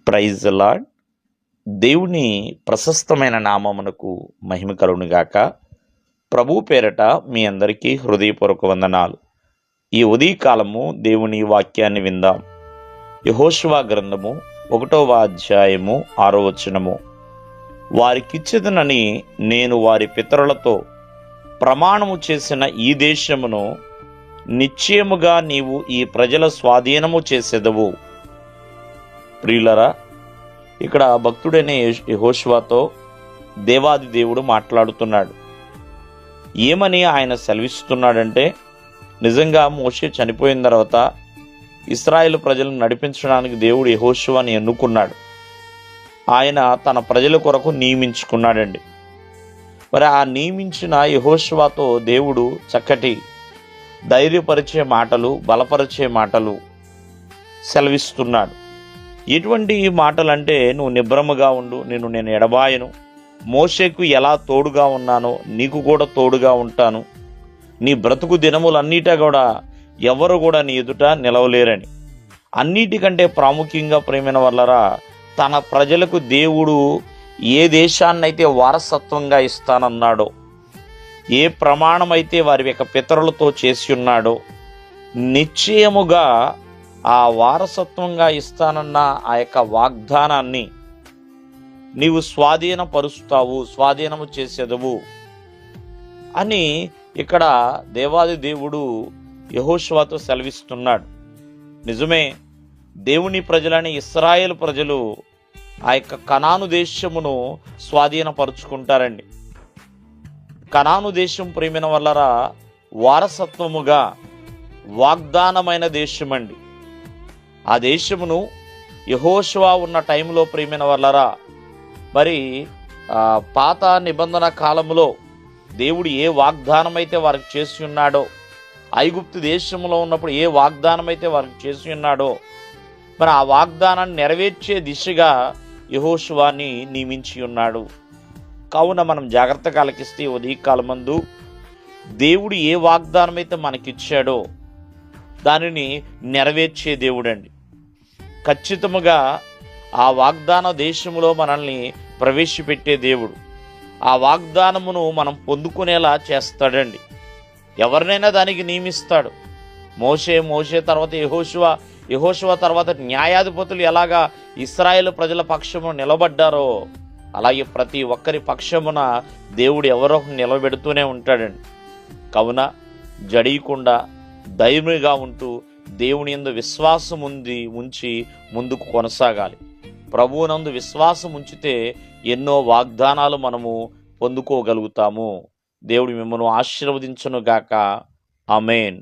Praise the lord. దేవుని ప్రశస్తమైన నామమునకు మహిమ కలుగునుగాక. ప్రభు పేరట మీ అందరికీ హృదయపూర్వక వందనాలు. ఈ ఉదయకాలము దేవుని వాక్యాన్ని విందాం. యెహోషువ గ్రంథము 1వ అధ్యాయము 6వ వచనము. వారికిచ్చెదనని నేను వారి పితరులతో ప్రమాణము చేసిన ఈ దేశమును నిశ్చయముగా నీవు ఈ ప్రజల స్వాధీనము చేసెదవు. ప్రియులరా, ఇక్కడ భక్తుడైన యెహోషువతో దేవాది దేవుడు మాట్లాడుతున్నాడు. ఏమని ఆయన సెలవిస్తున్నాడంటే, నిజంగా మోషే చనిపోయిన తర్వాత ఇశ్రాయేలు ప్రజలను నడిపించడానికి దేవుడు యెహోషువని ఎన్నుకున్నాడు. ఆయన తన ప్రజల కొరకు నియమించుకున్నాడండి. మరి ఆ నియమించిన యెహోషువతో దేవుడు చక్కటి ధైర్యపరిచే మాటలు, బలపరిచే మాటలు సెలవిస్తున్నాడు. ఎటువంటి మాటలు అంటే, నువ్వు నిబ్రముగా ఉండు, నేను ఎడబాయను, మోషేకు ఎలా తోడుగా ఉన్నానో నీకు కూడా తోడుగా ఉంటాను, నీ బ్రతుకు దినములన్నిటా కూడా ఎవరు కూడా నీ ఎదుట నిలవలేరని. అన్నిటికంటే ప్రాముఖ్యంగా ప్రేమైన వల్లరా, తన ప్రజలకు దేవుడు ఏ దేశాన్నైతే వారసత్వంగా ఇస్తానన్నాడో, ఏ ప్రమాణమైతే వారి యొక్క పితరులతో చేసి ఉన్నాడో, నిశ్చయముగా ఆ వారసత్వంగా ఇస్తానన్న ఆ యొక్క వాగ్దానాన్ని నీవు స్వాధీనపరుస్తావు, స్వాధీనము చేసేదవు అని ఇక్కడ దేవాది దేవుడు యెహోషువతో సెలవిస్తున్నాడు. నిజమే, దేవుని ప్రజలని ఇశ్రాయేలు ప్రజలు ఆ యొక్క కనాను దేశమును స్వాధీనపరుచుకుంటారండి. కనాను దేశం ప్రేమిన వల్లరా వారసత్వముగా వాగ్దానమైన దేశమండి. ఆ దేశమును యెహోషువ ఉన్న టైంలో ప్రేమిన వల్లరా, మరి పాత నిబంధన కాలంలో దేవుడు ఏ వాగ్దానం అయితే వారికి చేసి ఉన్నాడో, ఐగుప్తు దేశంలో ఉన్నప్పుడు ఏ వాగ్దానం అయితే వారికి చేసి ఉన్నాడో, మరి ఆ వాగ్దానాన్ని నెరవేర్చే దిశగా యెహోషువని నియమించి ఉన్నాడు. కావున మనం జాగ్రత్తగా ఆలకిస్తే ఉదయకాలమందు దేవుడు ఏ వాగ్దానం అయితే మనకిచ్చాడో దానిని నెరవేర్చే దేవుడండి. ఖచ్చితముగా ఆ వాగ్దాన దేశములో మనల్ని ప్రవేశపెట్టే దేవుడు. ఆ వాగ్దానమును మనం పొందుకునేలా చేస్తాడండి. ఎవరినైనా దానికి నియమిస్తాడు. మోషే తర్వాత యెహోషువ తర్వాత న్యాయాధిపతులు ఎలాగా ఇశ్రాయేలు ప్రజల పక్షము నిలబడ్డారో, అలాగే ప్రతి ఒక్కరి పక్షమున దేవుడు ఎవరో నిలబెడుతూనే ఉంటాడండి. కావున జడియకుండా ధైర్యంగా ఉంటూ దేవుని యందు విశ్వాసం ఉంచి ముందుకు కొనసాగాలి. ప్రభువునందు విశ్వాసం ఉంచితే ఎన్నో వాగ్దానాలు మనము పొందుకోగలుగుతాము. దేవుడు మిమ్మల్ని ఆశీర్వదించును గాక. ఆమేన్.